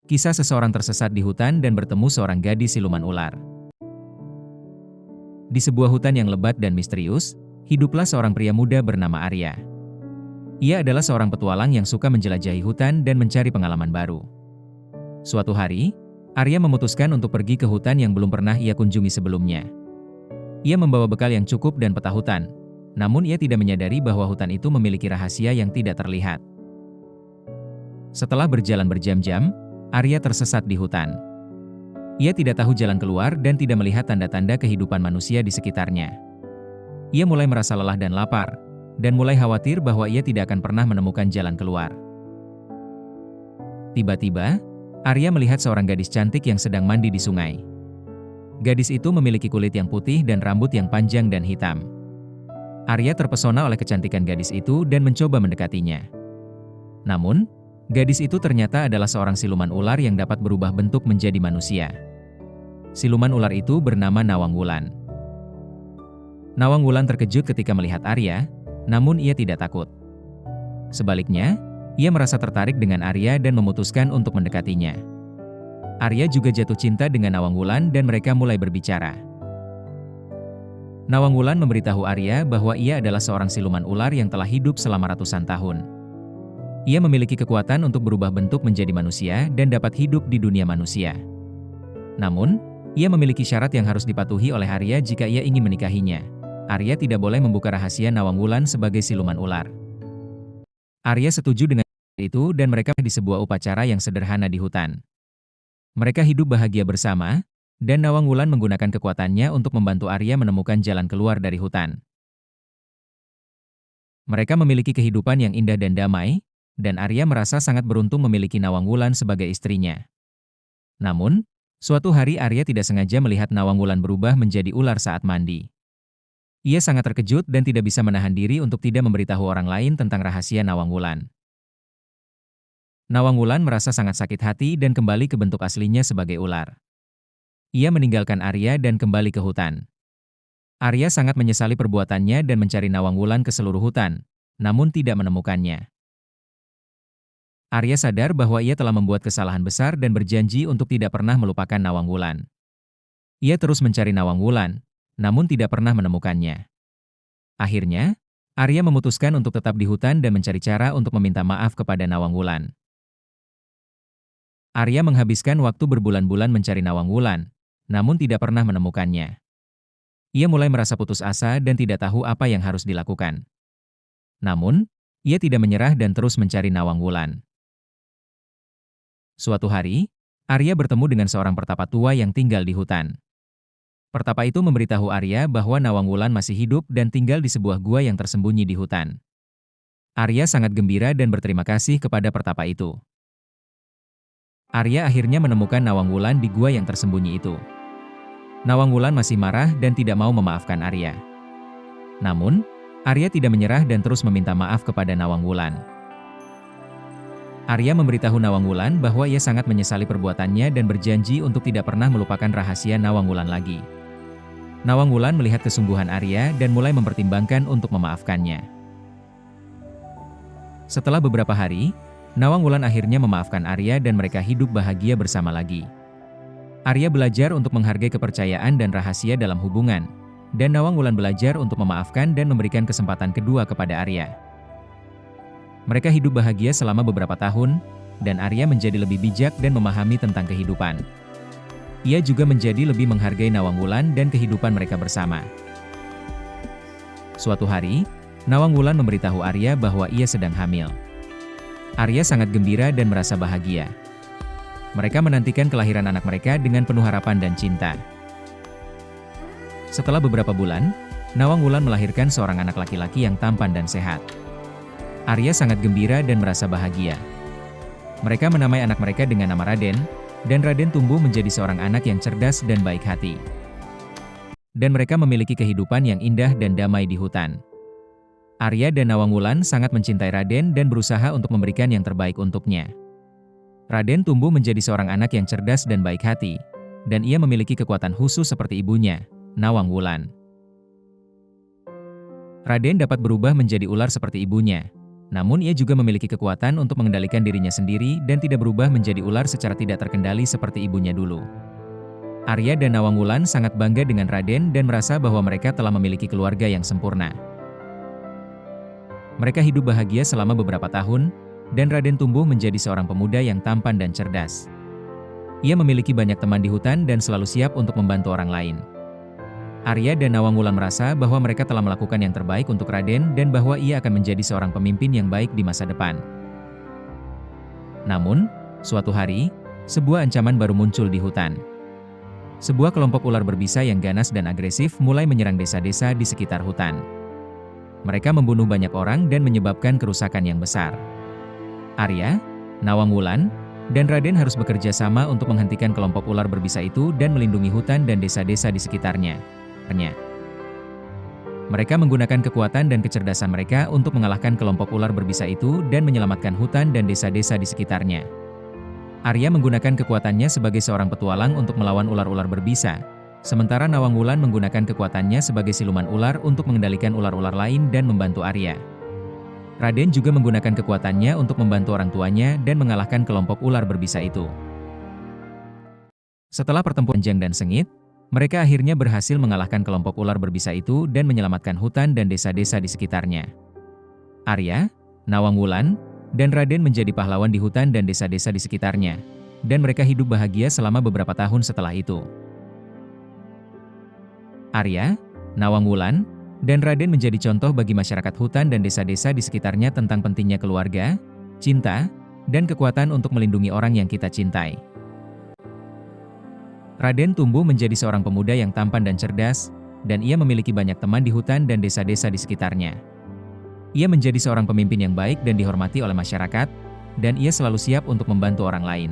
Kisah seseorang tersesat di hutan dan bertemu seorang gadis siluman ular. Di sebuah hutan yang lebat dan misterius, hiduplah seorang pria muda bernama Arya. Ia adalah seorang petualang yang suka menjelajahi hutan dan mencari pengalaman baru. Suatu hari, Arya memutuskan untuk pergi ke hutan yang belum pernah ia kunjungi sebelumnya. Ia membawa bekal yang cukup dan peta hutan, namun ia tidak menyadari bahwa hutan itu memiliki rahasia yang tidak terlihat. Setelah berjalan berjam-jam, Arya tersesat di hutan. Ia tidak tahu jalan keluar dan tidak melihat tanda-tanda kehidupan manusia di sekitarnya. Ia mulai merasa lelah dan lapar, dan mulai khawatir bahwa ia tidak akan pernah menemukan jalan keluar. Tiba-tiba, Arya melihat seorang gadis cantik yang sedang mandi di sungai. Gadis itu memiliki kulit yang putih dan rambut yang panjang dan hitam. Arya terpesona oleh kecantikan gadis itu dan mencoba mendekatinya. Namun, gadis itu ternyata adalah seorang siluman ular yang dapat berubah bentuk menjadi manusia. Siluman ular itu bernama Nawang Wulan. Nawang Wulan terkejut ketika melihat Arya, namun ia tidak takut. Sebaliknya, ia merasa tertarik dengan Arya dan memutuskan untuk mendekatinya. Arya juga jatuh cinta dengan Nawang Wulan dan mereka mulai berbicara. Nawang Wulan memberitahu Arya bahwa ia adalah seorang siluman ular yang telah hidup selama ratusan tahun. Ia memiliki kekuatan untuk berubah bentuk menjadi manusia dan dapat hidup di dunia manusia. Namun, ia memiliki syarat yang harus dipatuhi oleh Arya jika ia ingin menikahinya. Arya tidak boleh membuka rahasia Nawang Wulan sebagai siluman ular. Arya setuju dengan itu dan mereka di sebuah upacara yang sederhana di hutan. Mereka hidup bahagia bersama, dan Nawang Wulan menggunakan kekuatannya untuk membantu Arya menemukan jalan keluar dari hutan. Mereka memiliki kehidupan yang indah dan damai, dan Arya merasa sangat beruntung memiliki Nawang Wulan sebagai istrinya. Namun, suatu hari Arya tidak sengaja melihat Nawang Wulan berubah menjadi ular saat mandi. Ia sangat terkejut dan tidak bisa menahan diri untuk tidak memberitahu orang lain tentang rahasia Nawang Wulan. Nawang Wulan merasa sangat sakit hati dan kembali ke bentuk aslinya sebagai ular. Ia meninggalkan Arya dan kembali ke hutan. Arya sangat menyesali perbuatannya dan mencari Nawang Wulan ke seluruh hutan, namun tidak menemukannya. Arya sadar bahwa ia telah membuat kesalahan besar dan berjanji untuk tidak pernah melupakan Nawang Wulan. Ia terus mencari Nawang Wulan, namun tidak pernah menemukannya. Akhirnya, Arya memutuskan untuk tetap di hutan dan mencari cara untuk meminta maaf kepada Nawang Wulan. Arya menghabiskan waktu berbulan-bulan mencari Nawang Wulan, namun tidak pernah menemukannya. Ia mulai merasa putus asa dan tidak tahu apa yang harus dilakukan. Namun, ia tidak menyerah dan terus mencari Nawang Wulan. Suatu hari, Arya bertemu dengan seorang pertapa tua yang tinggal di hutan. Pertapa itu memberitahu Arya bahwa Nawang Wulan masih hidup dan tinggal di sebuah gua yang tersembunyi di hutan. Arya sangat gembira dan berterima kasih kepada pertapa itu. Arya akhirnya menemukan Nawang Wulan di gua yang tersembunyi itu. Nawang Wulan masih marah dan tidak mau memaafkan Arya. Namun, Arya tidak menyerah dan terus meminta maaf kepada Nawang Wulan. Arya memberitahu Nawang Wulan bahwa ia sangat menyesali perbuatannya dan berjanji untuk tidak pernah melupakan rahasia Nawang Wulan lagi. Nawang Wulan melihat kesungguhan Arya dan mulai mempertimbangkan untuk memaafkannya. Setelah beberapa hari, Nawang Wulan akhirnya memaafkan Arya dan mereka hidup bahagia bersama lagi. Arya belajar untuk menghargai kepercayaan dan rahasia dalam hubungan, dan Nawang Wulan belajar untuk memaafkan dan memberikan kesempatan kedua kepada Arya. Mereka hidup bahagia selama beberapa tahun, dan Arya menjadi lebih bijak dan memahami tentang kehidupan. Ia juga menjadi lebih menghargai Nawang Wulan dan kehidupan mereka bersama. Suatu hari, Nawang Wulan memberitahu Arya bahwa ia sedang hamil. Arya sangat gembira dan merasa bahagia. Mereka menantikan kelahiran anak mereka dengan penuh harapan dan cinta. Setelah beberapa bulan, Nawang Wulan melahirkan seorang anak laki-laki yang tampan dan sehat. Arya sangat gembira dan merasa bahagia. Mereka menamai anak mereka dengan nama Raden, dan Raden tumbuh menjadi seorang anak yang cerdas dan baik hati. Dan mereka memiliki kehidupan yang indah dan damai di hutan. Arya dan Nawang Wulan sangat mencintai Raden dan berusaha untuk memberikan yang terbaik untuknya. Raden tumbuh menjadi seorang anak yang cerdas dan baik hati, dan ia memiliki kekuatan khusus seperti ibunya, Nawang Wulan. Raden dapat berubah menjadi ular seperti ibunya, Namun ia juga memiliki kekuatan untuk mengendalikan dirinya sendiri dan tidak berubah menjadi ular secara tidak terkendali seperti ibunya dulu. Arya dan Nawang Wulan sangat bangga dengan Raden dan merasa bahwa mereka telah memiliki keluarga yang sempurna. Mereka hidup bahagia selama beberapa tahun, dan Raden tumbuh menjadi seorang pemuda yang tampan dan cerdas. Ia memiliki banyak teman di hutan dan selalu siap untuk membantu orang lain. Arya dan Nawang Wulan merasa bahwa mereka telah melakukan yang terbaik untuk Raden dan bahwa ia akan menjadi seorang pemimpin yang baik di masa depan. Namun, suatu hari, sebuah ancaman baru muncul di hutan. Sebuah kelompok ular berbisa yang ganas dan agresif mulai menyerang desa-desa di sekitar hutan. Mereka membunuh banyak orang dan menyebabkan kerusakan yang besar. Arya, Nawang Wulan, dan Raden harus bekerja sama untuk menghentikan kelompok ular berbisa itu dan melindungi hutan dan desa-desa di sekitarnya. Mereka menggunakan kekuatan dan kecerdasan mereka untuk mengalahkan kelompok ular berbisa itu dan menyelamatkan hutan dan desa-desa di sekitarnya. Arya menggunakan kekuatannya sebagai seorang petualang untuk melawan ular-ular berbisa, sementara Nawang Wulan menggunakan kekuatannya sebagai siluman ular untuk mengendalikan ular-ular lain dan membantu Arya. Raden juga menggunakan kekuatannya untuk membantu orang tuanya dan mengalahkan kelompok ular berbisa itu. Setelah pertempuran panjang dan sengit, mereka akhirnya berhasil mengalahkan kelompok ular berbisa itu dan menyelamatkan hutan dan desa-desa di sekitarnya. Arya, Nawang Wulan, dan Raden menjadi pahlawan di hutan dan desa-desa di sekitarnya, dan mereka hidup bahagia selama beberapa tahun setelah itu. Arya, Nawang Wulan, dan Raden menjadi contoh bagi masyarakat hutan dan desa-desa di sekitarnya tentang pentingnya keluarga, cinta, dan kekuatan untuk melindungi orang yang kita cintai. Raden tumbuh menjadi seorang pemuda yang tampan dan cerdas, dan ia memiliki banyak teman di hutan dan desa-desa di sekitarnya. Ia menjadi seorang pemimpin yang baik dan dihormati oleh masyarakat, dan ia selalu siap untuk membantu orang lain.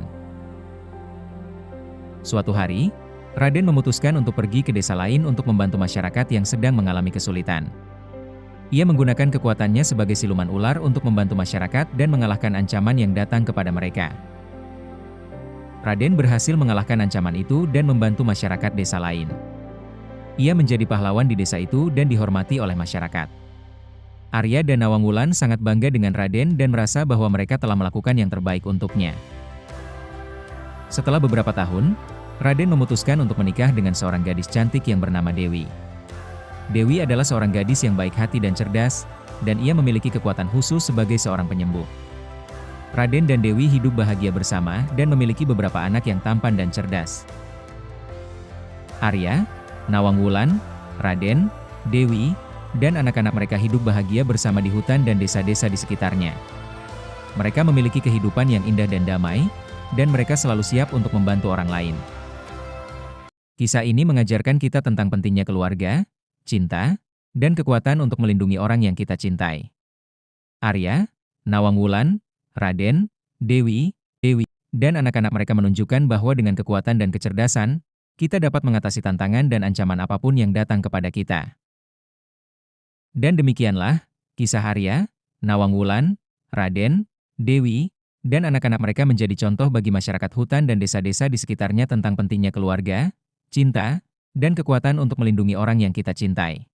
Suatu hari, Raden memutuskan untuk pergi ke desa lain untuk membantu masyarakat yang sedang mengalami kesulitan. Ia menggunakan kekuatannya sebagai siluman ular untuk membantu masyarakat dan mengalahkan ancaman yang datang kepada mereka. Raden berhasil mengalahkan ancaman itu dan membantu masyarakat desa lain. Ia menjadi pahlawan di desa itu dan dihormati oleh masyarakat. Arya dan Nawang Wulan sangat bangga dengan Raden dan merasa bahwa mereka telah melakukan yang terbaik untuknya. Setelah beberapa tahun, Raden memutuskan untuk menikah dengan seorang gadis cantik yang bernama Dewi. Dewi adalah seorang gadis yang baik hati dan cerdas, dan ia memiliki kekuatan khusus sebagai seorang penyembuh. Raden dan Dewi hidup bahagia bersama dan memiliki beberapa anak yang tampan dan cerdas. Arya, Nawang Wulan, Raden, Dewi, dan anak-anak mereka hidup bahagia bersama di hutan dan desa-desa di sekitarnya. Mereka memiliki kehidupan yang indah dan damai, dan mereka selalu siap untuk membantu orang lain. Kisah ini mengajarkan kita tentang pentingnya keluarga, cinta, dan kekuatan untuk melindungi orang yang kita cintai. Arya, Nawang Wulan, Raden, Dewi, dan anak-anak mereka menunjukkan bahwa dengan kekuatan dan kecerdasan, kita dapat mengatasi tantangan dan ancaman apapun yang datang kepada kita. Dan demikianlah, kisah Arya, Nawang Wulan, Raden, Dewi, dan anak-anak mereka menjadi contoh bagi masyarakat hutan dan desa-desa di sekitarnya tentang pentingnya keluarga, cinta, dan kekuatan untuk melindungi orang yang kita cintai.